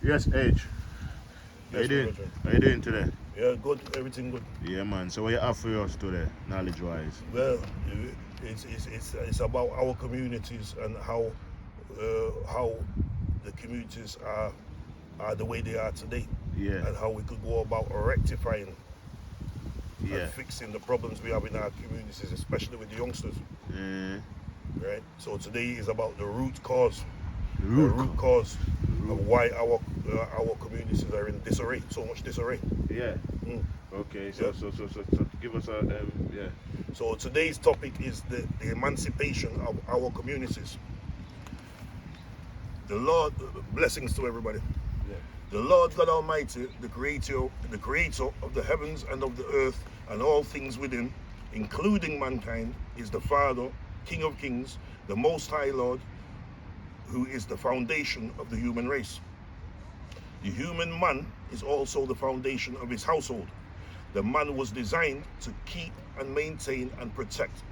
Yes, H. How you Yes, my doing? brethren. How you doing today? Yeah, good. Everything good. Yeah, man. So what you have for us today, knowledge-wise? Well, it's about our communities and how the communities are the way they are today, Yeah, and how we could go about rectifying and yeah. fixing the problems we have in our communities, especially with the youngsters. Uh, Right. So today is about the root root cause. cause of Root. why our communities are in disarray, so much disarray. Yeah. Mm. Okay. So Yep. give us a yeah. So today's topic is the emancipation of our communities. The Lord, blessings to everybody. Yeah. The Lord God Almighty, the creator of the heavens and of the earth and all things within, including mankind, is the Father, King of kings, the Most High Lord, who is the foundation of the human race. The human man is also the foundation of his household. The man was designed to keep and maintain and protect,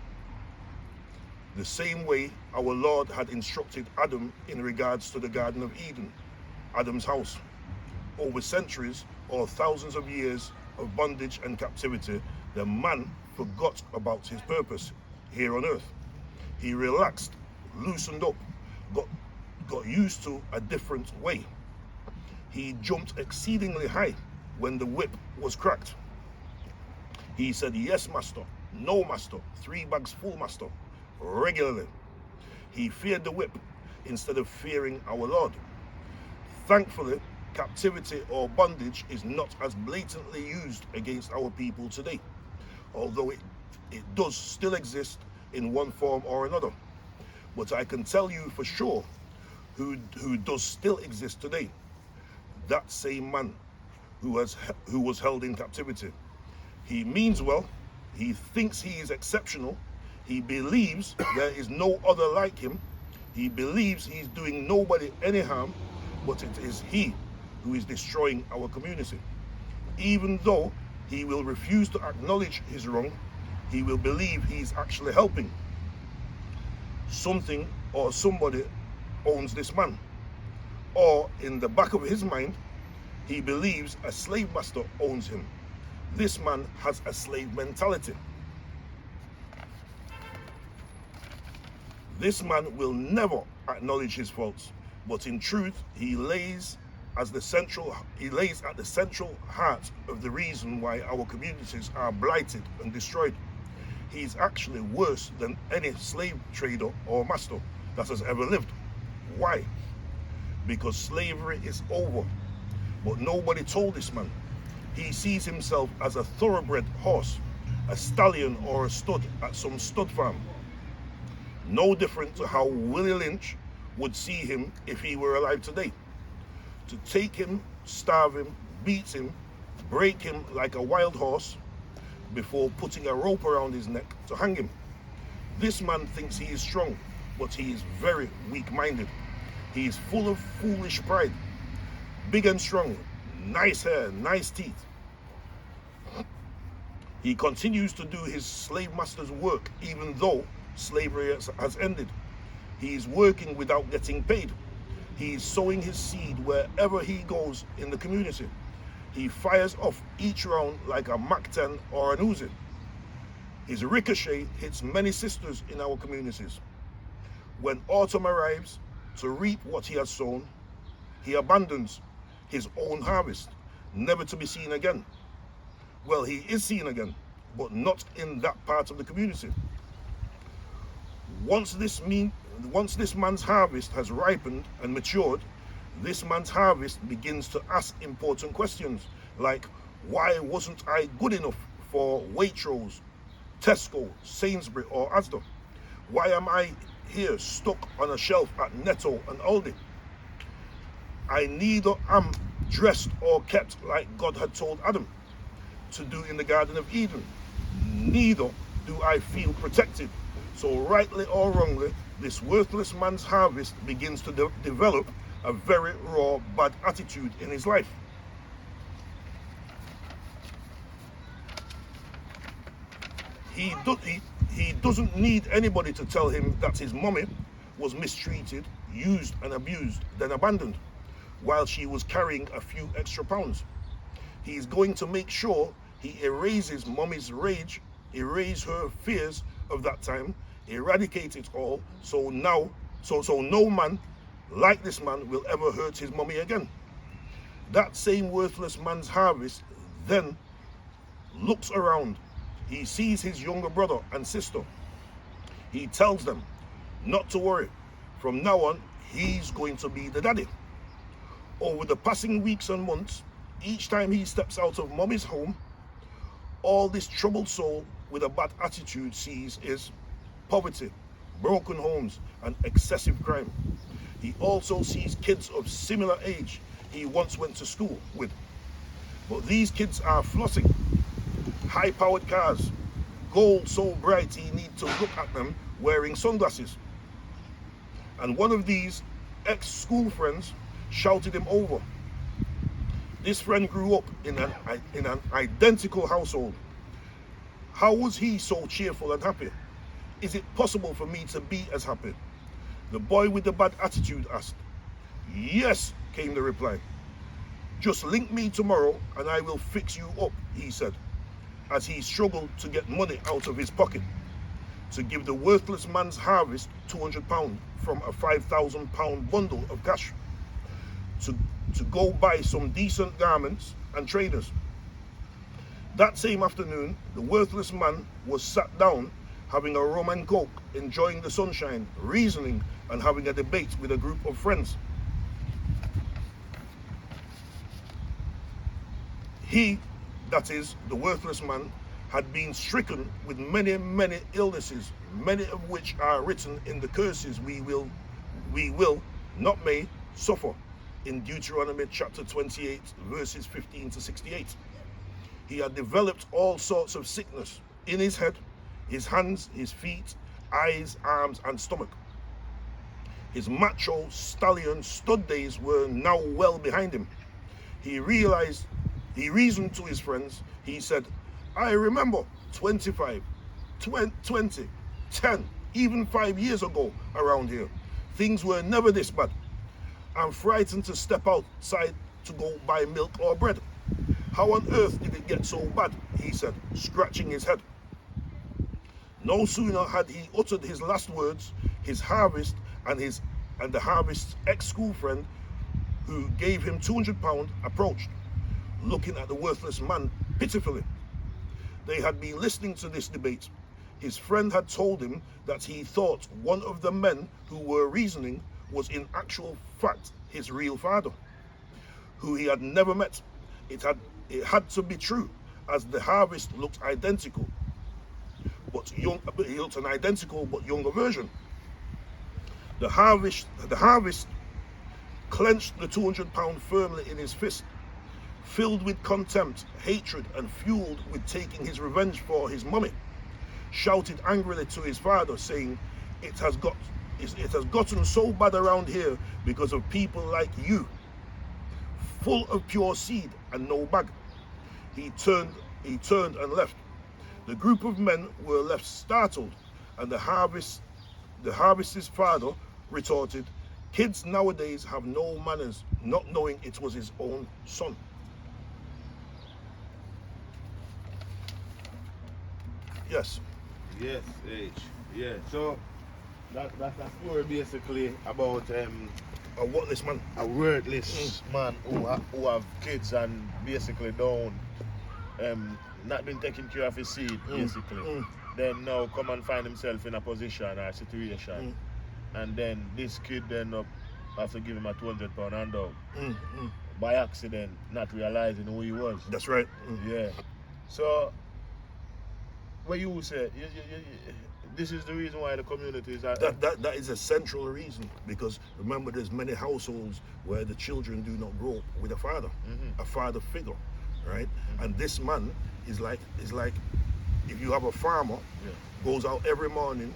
the same way our Lord had instructed Adam in regards to the Garden of Eden, Adam's house. Over centuries or thousands of years of bondage and captivity, the man forgot about his purpose here on earth. He relaxed, loosened up, got, got used to a different way. He jumped exceedingly high when the whip was cracked. He said, "Yes, master," "No, master," "Three bags full, master," regularly. He feared the whip instead of fearing our Lord. Thankfully, captivity or bondage is not as blatantly used against our people today, although it does still exist in one form or another. But I can tell you for sure who does still exist today. That same man who was held in captivity. He means well. He thinks he is exceptional. He believes there is no other like him. He believes he's doing nobody any harm, but it is he who is destroying our community. Even though he will refuse to acknowledge his wrong, he will believe he's actually helping. Something or somebody owns this man. Or in the back of his mind, he believes a slave master owns him. This man has a slave mentality. This man will never acknowledge his faults, but in truth, he lays at the central heart of the reason why our communities are blighted and destroyed. He is actually worse than any slave trader or master that has ever lived. Why? Because slavery is over. But nobody told this man. He sees himself as a thoroughbred horse, a stallion or a stud at some stud farm. No different to how Willie Lynch would see him if he were alive today. To take him, starve him, beat him, break him like a wild horse before putting a rope around his neck to hang him. This man thinks he is strong, but he is very weak-minded. He is full of foolish pride, big and strong, nice hair, nice teeth. He continues to do his slave master's work even though slavery has ended. He is working without getting paid. He is sowing his seed wherever he goes in the community. He fires off each round like a Mac-10 or an Uzi. His ricochet hits many sisters in our communities. When autumn arrives to reap what he has sown, he abandons his own harvest, never to be seen again. Well, he is seen again, but not in that part of the community. Once this man's harvest has ripened and matured, this man's harvest begins to ask important questions like, why wasn't I good enough for Waitrose, Tesco, Sainsbury or Asda? Why am I here stuck on a shelf at Netto and Aldi? I neither am dressed or kept like God had told Adam to do in the Garden of Eden. Neither do I feel protected. So rightly or wrongly, this worthless man's harvest begins to develop a very raw, bad attitude in his life. He doesn't need anybody to tell him that his mommy was mistreated, used and abused, then abandoned. while she was carrying a few extra pounds. He is going to make sure he erases mommy's rage, erase her fears of that time, eradicate it all, so no man like this man will ever hurt his mommy again. That same worthless man's harvest then looks around. He sees his younger brother and sister. He tells them not to worry. From now on, he's going to be the daddy. Over the passing weeks and months, each time he steps out of mommy's home, all this troubled soul with a bad attitude sees is poverty, broken homes, and excessive crime. He also sees kids of similar age he once went to school with. But these kids are flossing, high-powered cars, gold so bright he needs to look at them wearing sunglasses. And one of these ex-school friends shouted him over. This friend grew up in an identical household. How was he so cheerful and happy? Is it possible for me to be as happy? The boy with the bad attitude asked. Yes, came the reply. Just link me tomorrow and I will fix you up, he said, as he struggled to get money out of his pocket to give the worthless man's harvest £200 from a £5,000 bundle of cash to go buy some decent garments and trainers. That same afternoon, the worthless man was sat down having a rum and coke, enjoying the sunshine, reasoning and having a debate with a group of friends. He, that is, the worthless man, had been stricken with many illnesses, many of which are written in the curses we will, not may, suffer, in Deuteronomy chapter 28, verses 15 to 68. He had developed all sorts of sickness in his head, his hands, his feet, eyes, arms, and stomach. His macho stallion stud days were now well behind him. He reasoned to his friends. He said, I remember 25, 20, 10, even 5 years ago around here. Things were never this bad. I'm frightened to step outside to go buy milk or bread. How on earth did it get so bad? He said, scratching his head. No sooner had he uttered his last words, his harvest and the harvest's ex-school friend who gave him £200 approached, looking at the worthless man pitifully. They had been listening to this debate. His friend had told him that he thought one of the men who were reasoning was in actual fact his real father, who he had never met. It had to be true, as the harvest looked identical, but young. He looked an identical but younger version. The harvest clenched the £200 firmly in his fist, filled with contempt, hatred, and fueled with taking his revenge for his mummy, shouted angrily to his father, saying, it has gotten so bad around here because of people like you, full of pure seed and no bag. He turned and left. The group of men were left startled, and the harvest's father retorted, kids nowadays have no manners, not knowing it was his own son. Yes. Yes, H. Yeah. So that's a story basically about A worthless man. a wordless man who have kids and basically not been taking care of his seed basically. Then now come and find himself in a position or a situation, and then this kid then have to give him a £200 handout by accident, not realizing who he was. That's right. Yeah. So what you say, this is the reason why the community is That is a central reason, because remember, there's many households where the children do not grow up with a father figure, right? And this man is like if you have a farmer, goes out every morning,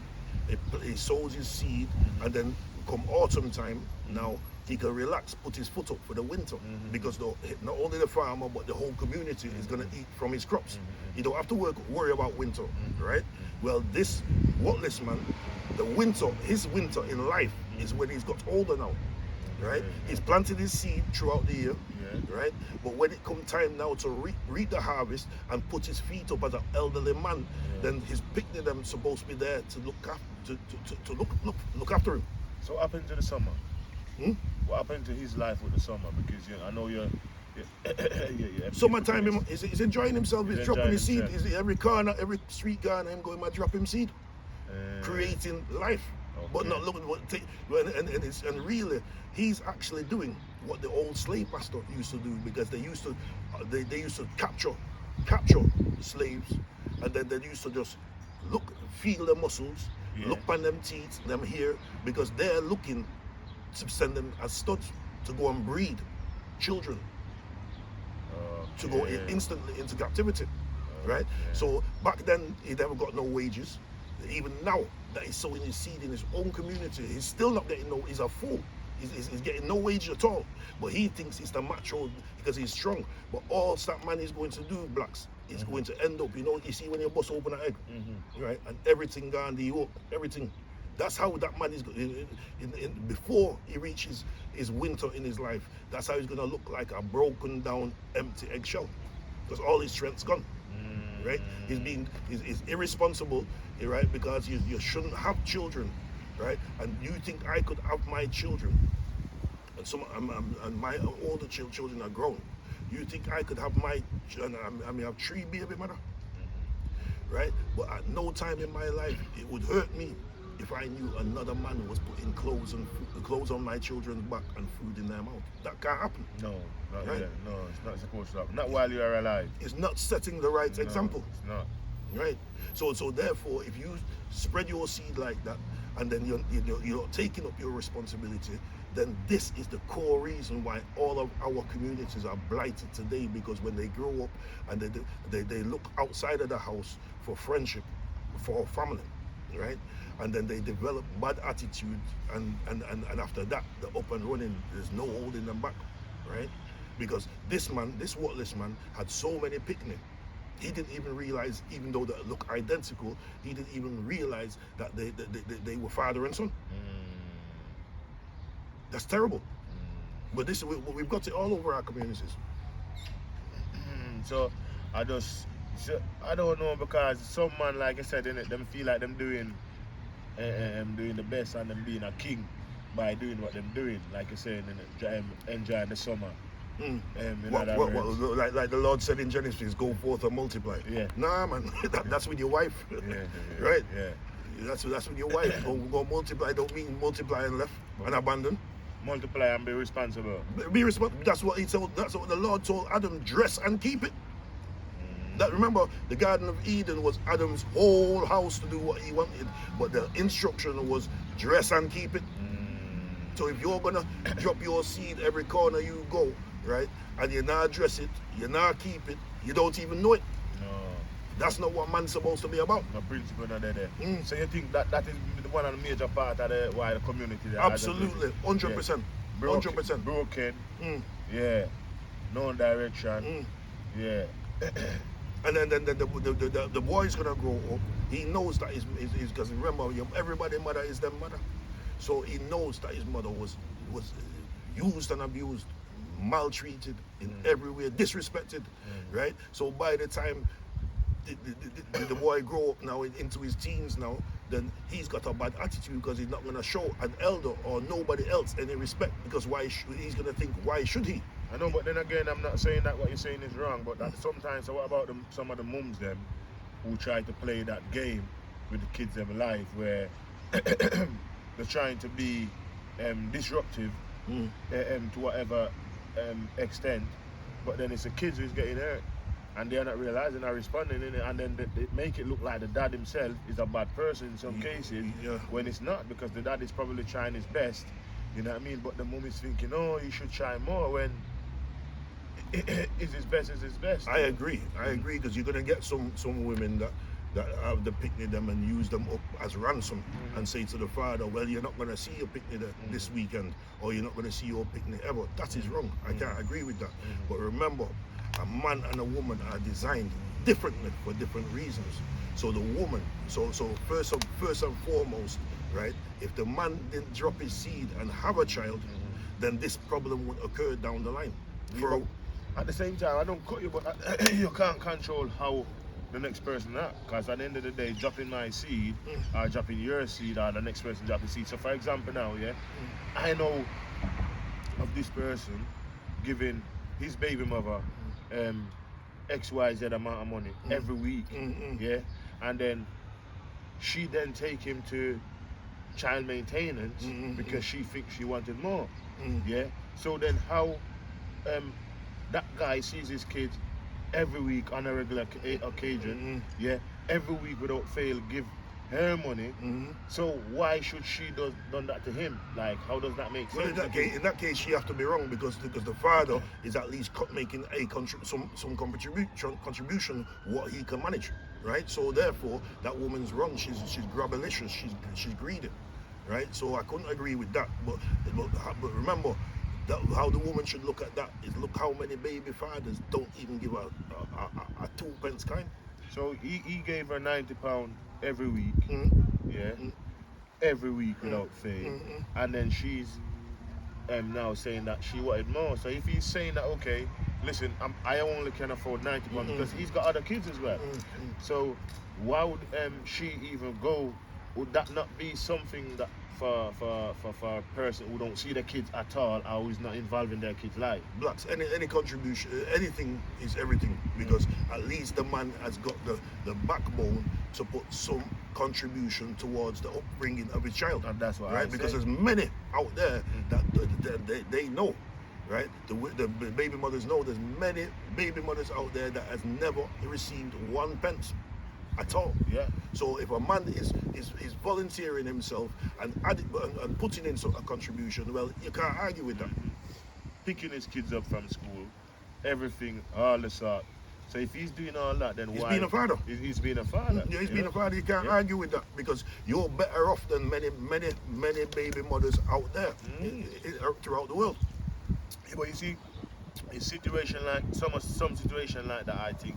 he sows his seed, and then come autumn time, now he can relax, put his foot up for the winter, because not only the farmer but the whole community is going to eat from his crops. You don't have to worry about winter, right? Well, this worthless man, his winter in life is when he's got older now, right? Yeah. He's planted his seed throughout the year, Yeah. right? But when it come time now to reap the harvest and put his feet up as an elderly man, then his picnic them supposed to be there to look after, to look after him. So what happened to the summer? Hmm? What happened to his life with the summer? Because I know you're Summertime, he's enjoying himself. He's dropping his seed. himself. He's every corner, every street corner, him going, drop him seed, creating life, but not looking what. And really, he's actually doing what the old slave master used to do, because they used to capture slaves, and then they used to just feel their muscles, look on them teeth, them hair, because they're looking to send them as studs to go and breed children, to go instantly into captivity, right? So back then he never got no wages. Even now that he's sowing his seed in his own community, he's still not getting no. He's a fool. He's getting no wage at all. But he thinks he's the macho because he's strong. But all that man is going to do, blacks, is going to end up. You see when you bust open an egg, right, and everything gone, the yolk, everything. That's how that man is before he reaches his winter in his life. That's how he's gonna look, like a broken down, empty eggshell, because all his strength's gone. Right? He's irresponsible, right? Because you shouldn't have children, right? And you think I could have my children, and my older children are grown. You think I could have I may have 3 baby mother, right? But at no time in my life it would hurt me if I knew another man was putting clothes on my children's back and food in their mouth. That can't happen. No, not right? yet. No, it's not supposed to happen. Not while you are alive. It's not setting the right example. It's not. Right? So therefore, if you spread your seed like that, and then you're taking up your responsibility, then this is the core reason why all of our communities are blighted today. Because when they grow up and they look outside of the house for friendship, for family, right? And then they develop bad attitude, and after that, they're up and running. There's no holding them back, right? Because this worldless man, had so many picnic. He didn't even realize, even though they look identical, he didn't even realize that they were father and son. That's terrible. But we've got it all over our communities. So I don't know, because some man, like I said, innit, them feel like them doing the best and them being a king by doing what them doing, like I said, enjoying the summer. Like the Lord said in Genesis, go forth and multiply. Yeah. Nah, man, that's with your wife. Right? Yeah. That's with your wife. Go multiply. Don't mean multiply and left and abandon. Multiply and be responsible. Be responsible. That's what he told. That's what the Lord told Adam. Dress and keep it. That, remember, the Garden of Eden was Adam's whole house to do what he wanted, but the instruction was dress and keep it. So if you're gonna drop your seed every corner you go, right, and you not dress it, you not keep it, you don't even know it. No. That's not what man's supposed to be about. No principle not there. So you think that is one of the major part of why the community there? Absolutely, 100%. 100%. Broken. Yeah. No direction. Yeah. And then the boy's gonna grow up. He knows that his because remember, everybody's mother is their mother. So he knows that his mother was used and abused, maltreated in every way, disrespected, right? So by the time the boy grow up now into his teens now, then he's got a bad attitude, because he's not going to show an elder or nobody else any respect, because he's going to think, why should he? I know, but then again, I'm not saying that what you're saying is wrong, but that sometimes, so what about some of the mums them who try to play that game with the kids in life, where they're trying to be disruptive to whatever extent, but then it's the kids who's getting hurt, and they're not realizing or responding in it, and then they make it look like the dad himself is a bad person in some cases, when it's not, because the dad is probably trying his best, you know what I mean? But the mom is thinking, oh, he should try more, when is his best. I agree, because you're gonna get some women that have the picnic them and use them up as ransom, and say to the father, well, you're not gonna see your picnic this weekend, or you're not gonna see your picnic ever. That is wrong. I can't agree with that. But remember, a man and a woman are designed differently for different reasons. So the woman, so first and foremost, right, if the man didn't drop his seed and have a child, then this problem would occur down the line. At the same time, I don't cut you, but you can't control how the next person act. Because at the end of the day, dropping my seed or dropping your seed or the next person dropping seed. So for example now, yeah, I know of this person giving his baby mother XYZ amount of money every week, yeah, and then she then take him to child maintenance because she thinks she wanted more, yeah. So then how that guy sees his kids every week on a regular occasion, yeah, every week without fail give her money. So why should she done that to him? Like, how does that make sense? Well, in that case, she have to be wrong because the father is at least making a some contribution what he can manage, right? So therefore, that woman's wrong. She's grabalicious. She's greedy, right? So I couldn't agree with that. But remember, that how the woman should look at that is look how many baby fathers don't even give a 2 pence kind. So he gave her £90 every week, yeah, every week without fail, and then she's now saying that she wanted more. So if he's saying that, okay, listen, I only can afford £90 because he's got other kids as well. So why would she even go? Would that not be something that for a person who don't see their kids at all or who's not involved in their kids' life? Blacks, any contribution, anything is everything, because at least the man has got the backbone to put some contribution towards the upbringing of his child. And that's what right? Because there's many out there that they know, right? The baby mothers know there's many baby mothers out there that has never received 1 pence at all. Yeah. So if a man is volunteering himself and putting in a contribution, well, you can't argue with that. Picking his kids up from school, everything, all the sort. So if he's doing all that, then he's why? Being a father. He's being a father. Yeah, he's being a father. You can't argue with that because you're better off than many baby mothers out there throughout the world. Yeah, but you see, a situation like some situation like that, I think,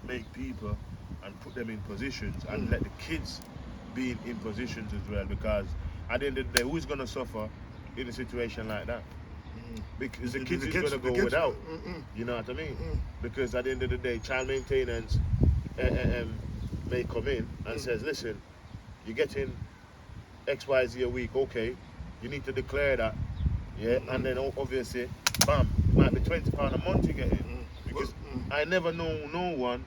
make people and put them in positions and let the kids be in positions as well, because at the end of the day, who's going to suffer in a situation like that? Because the kids is going to go without, you know what I mean? Because at the end of the day, child maintenance may come in and says, listen, you're getting XYZ a week, okay, you need to declare that, yeah, and then obviously, bam, might be £20 a month you're getting, because I never know no one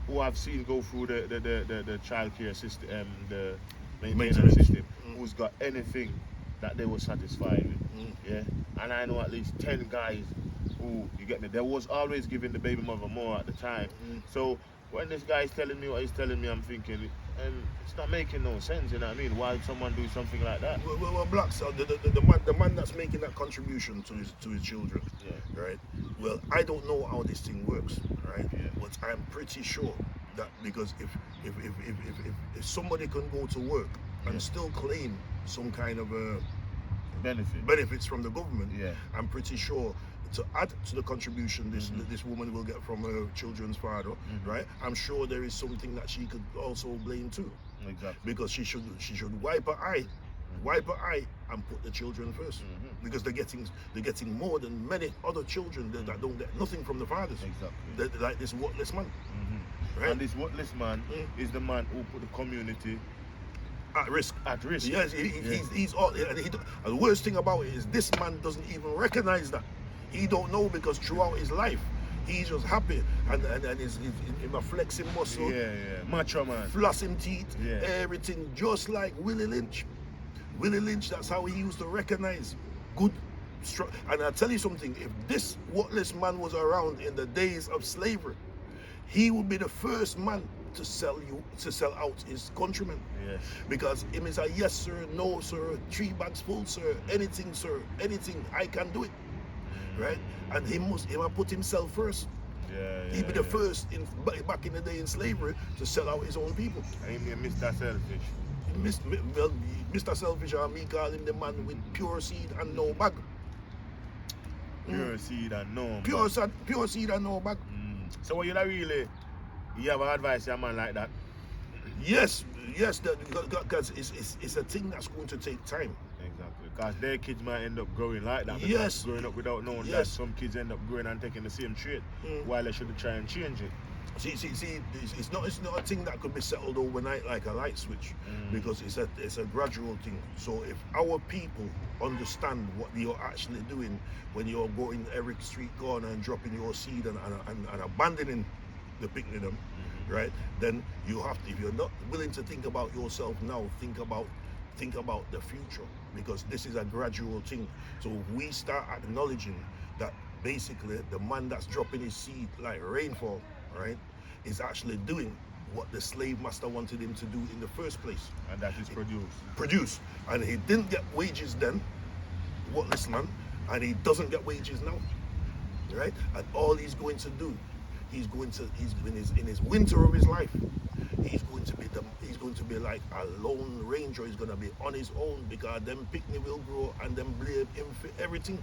who I've seen go through the childcare system, the maintenance system, who's got anything that they were satisfied with, yeah. And I know at least 10 guys who, you get me, they was always giving the baby mother more at the time. So when this guy is telling me what he's telling me, I'm thinking, and it's not making no sense, you know what I mean? Why would someone do something like that? Well, Blacks, the man that's making that contribution to his children, right? Well, I don't know how this thing works, right? But I'm pretty sure that because if somebody can go to work and still claim some kind of benefits from the government, I'm pretty sure to add to the contribution this woman will get from her children's father, right? I'm sure there is something that she could also blame too. Exactly. Because she should wipe her eye and put the children first, because they're getting more than many other children that don't get nothing from the fathers. Exactly. Like this worthless man. Right? And this worthless man is the man who put the community at risk. Yes, he's all. And the worst thing about it is this man doesn't even recognize that. He don't know, because throughout his life, he's just happy and he's a flexing muscle, macho man, flossing teeth, everything just like Willie Lynch. Willie Lynch, that's how he used to recognize good. And I'll tell you something: if this worthless man was around in the days of slavery, he would be the first man to sell out his countrymen. Because him is a yes sir, no sir, 3 bags full sir, anything sir, anything, I can do it. Right? And he must put himself first. He'd be the first back in the day in slavery to sell out his own people. I mean, Mr. Selfish. Mr. Selfish, or me call him the man with pure seed and no bag. Pure seed and no bag. Pure seed and no bag. So what you have advice to a man like that? Yes, because it's a thing that's going to take time. Exactly. Because their kids might end up growing like that. Yes. Growing up without knowing that Yes. some kids end up growing and taking the same trait while they should try and change it. See, it's not a thing that could be settled overnight like a light switch, because it's a gradual thing. So if our people understand what you're actually doing when you're going every street corner and dropping your seed and abandoning the picnic, right? Then you have to. If you're not willing to think about yourself now, think about the future, because this is a gradual thing. So if we start acknowledging that basically the man that's dropping his seed like rainfall, right, is actually doing what the slave master wanted him to do in the first place. And that is Produce. And he didn't get wages then, worthless man, and he doesn't get wages now, right? And all he's going to do, he's in his winter of his life, he's going to be like a lone ranger. He's going to be on his own, because them picnic will grow and them blame him for everything.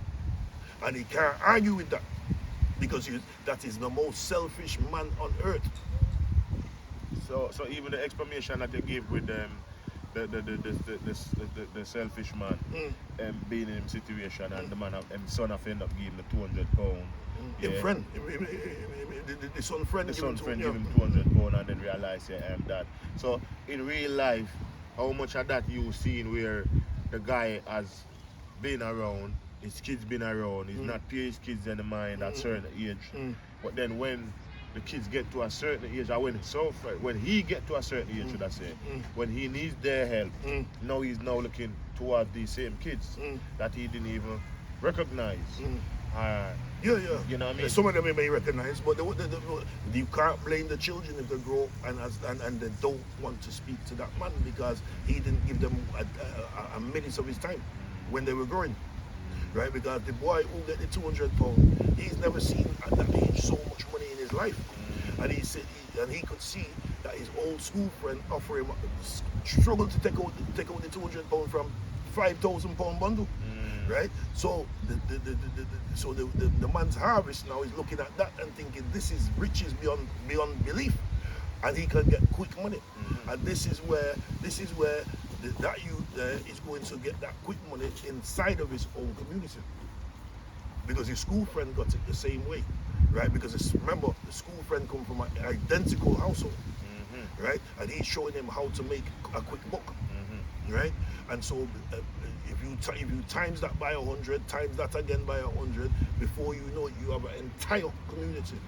And he can't argue with that, because that is the most selfish man on earth. So even the explanation that they give with the selfish man being in his situation, and the man son have end up giving him £200. His friend, the son friend give him £200 and then realize that. So in real life, how much of that you seen where the guy has been around, his kids been around, he's not pay his kids any mind at certain age, but then when the kids get to a certain age, or when he get to a certain age, should I say, when he needs their help, now he's looking towards these same kids that he didn't even recognize. Yeah. You know what I mean? Some of them he may recognize, but you can't blame the children if they grow up and they don't want to speak to that man, because he didn't give them a minute of his time when they were growing. Right, because the boy who get the £200, he's never seen at that age so much money in his life, and he said he could see that his old school friend offer him struggled to take out the £200 from £5,000 bundle, right? So the man's harvest now is looking at that and thinking this is riches beyond belief, and he can get quick money, and this is where that youth there is going to get that quick money inside of his own community, because his school friend got it the same way, right? Because remember, the school friend come from an identical household, right? And he's showing him how to make a quick buck, right? And so if you times that by 100, times that again by 100, before you know it, you have an entire community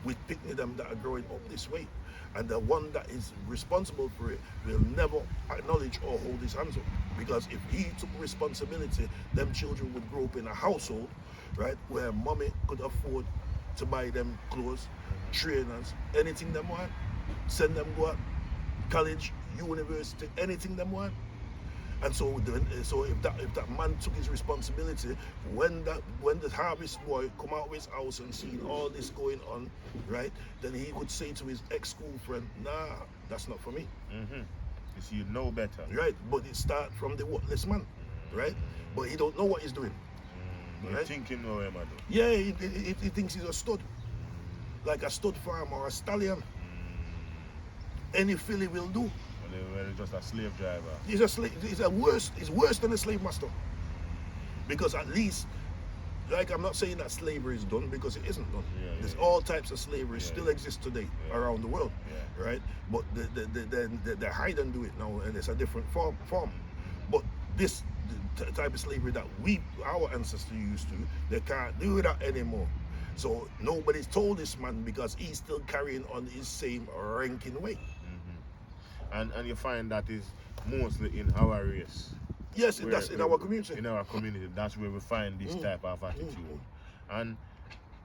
with picnic them that are growing up this way. And the one that is responsible for it will never acknowledge or hold his hands up. Because if he took responsibility, them children would grow up in a household, right, where mommy could afford to buy them clothes, trainers, anything them want, send them go out, college, university, anything them want. And so if that man took his responsibility, when the harvest boy come out of his house and see all this going on, right, then he would say to his ex-school friend, nah, that's not for me. You see, you know better. Right, but it starts from the worthless man, right? But he don't know what he's doing. Right? You think you know him, I do. Yeah, he thinks he's a stud, like a stud farm or a stallion. Any filly will do. Well, he's just a slave driver. He's a slave. He's worse than a slave master. Because at least, like, I'm not saying that slavery is done, because it isn't done. There's all types of slavery still exist today around the world, right? But they hide and do it now, and it's a different form. But this type of slavery that our ancestors used to, they can't do that anymore. So nobody's told this man, because he's still carrying on his same ranking way. And you find that is mostly in our race. Yes, that's in our community. In our community, that's where we find this type of attitude. And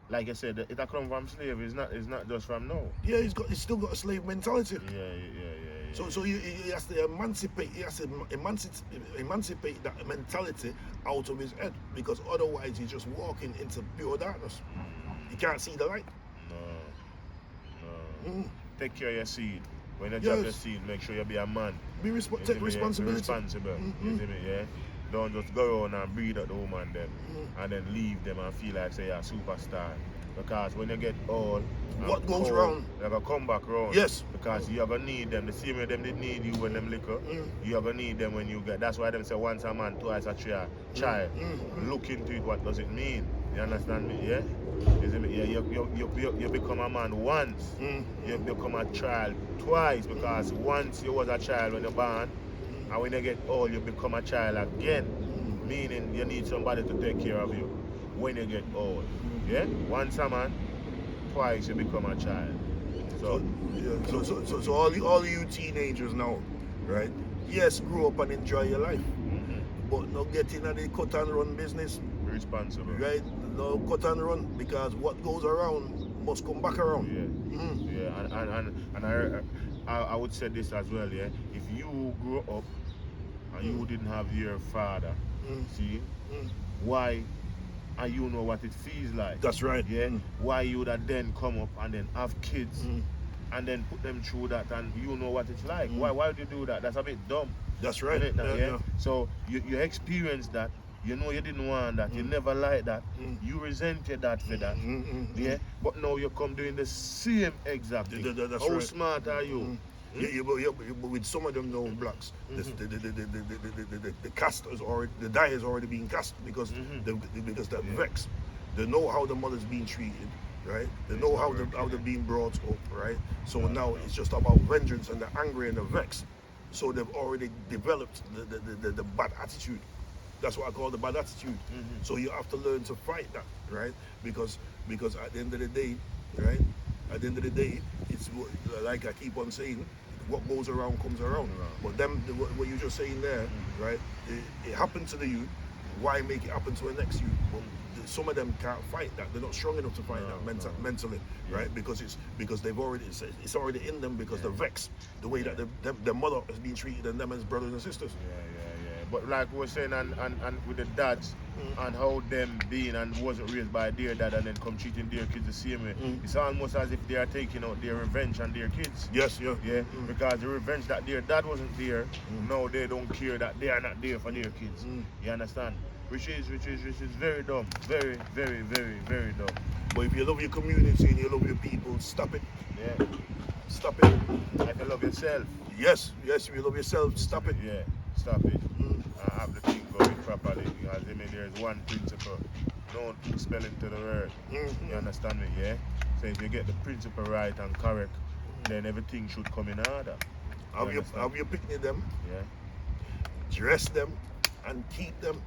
like I said, it come from slave. It's not just from now. Yeah, he's still got a slave mentality. Yeah. So he has to emancipate. He has to emancipate that mentality out of his head, because otherwise he's just walking into pure darkness. He can't see the light. No. Take care of your seed. When you drop your seed, make sure you be a man. Take responsibility. Be responsible. You see me, yeah? Don't just go around and breed out the woman them and then leave them and feel like say you're a superstar. Because when you get old, What and goes old, round? you're gonna come back round. Yes. Because you're gonna need them. The same way them did need you when them little, you're gonna need them when you get. That's why them say once a man, twice a child. Look into it, what does it mean? You understand me? Yeah? Yeah, you become a man once. You become a child twice, because once you was a child when you're born, and when you get old, you become a child again. Meaning you need somebody to take care of you when you get old. Yeah? Once a man, twice you become a child. So So all you teenagers now, right? Yes, grow up and enjoy your life, but not get in the cut and run business. responsible. Right? No cut and run, because what goes around must come back around. Yeah, and I would say this as well, yeah. If you grow up and you didn't have your father, see, why, and you know what it feels like. That's right. Yeah. Why you would have then come up and then have kids and then put them through that, and you know what it's like. Why would you do that? That's a bit dumb. That's right. Yeah. So you experienced that. You know you didn't want that. You never liked that. You resented that for that. Yeah. But now you come doing the same exact thing. That's How right. smart are you? But with some of them known blacks, the cast is already, the die has already been cast, because they're vexed. They know how the mother's being treated, right? They know how they're being brought up, right? So now it's just about vengeance, and they're angry and they're vexed. So they've already developed the bad attitude. That's what I call the bad attitude. So you have to learn to fight that, right? Because at the end of the day, right? At the end of the day, it's like I keep on saying, what goes around comes around. But them, what you're just saying there, right? It happened to the youth. Why make it happen to the next youth? Well, some of them can't fight that. They're not strong enough to fight that mentally, right? Because they've already, it's already in them, because they're vexed the way that their mother has been treated, and them as brothers and sisters. Yeah. But like we were saying, and with the dads, and how them being and wasn't raised by their dad and then come treating their kids the same way, it's almost as if they are taking out their revenge on their kids. Yes, yeah. Because the revenge that their dad wasn't there, now they don't care that they are not there for their kids. You understand? Which is very dumb. Very, very, very, very dumb. But if you love your community and you love your people, stop it. Yeah. Stop it. If you love yourself. Yes, if you love yourself, stop it. Yeah, stop it. Have the thing going properly. Because there's one principle. Don't put spelling to the word. You understand me, yeah? So if you get the principle right and correct, then everything should come in order. Have you picnic them? Yeah. Dress them and keep them.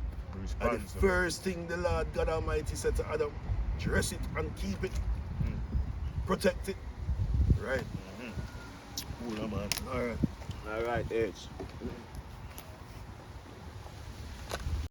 And the first thing the Lord God Almighty said to Adam, dress it and keep it. Protect it. Right. Cool, man. All right. All right, H.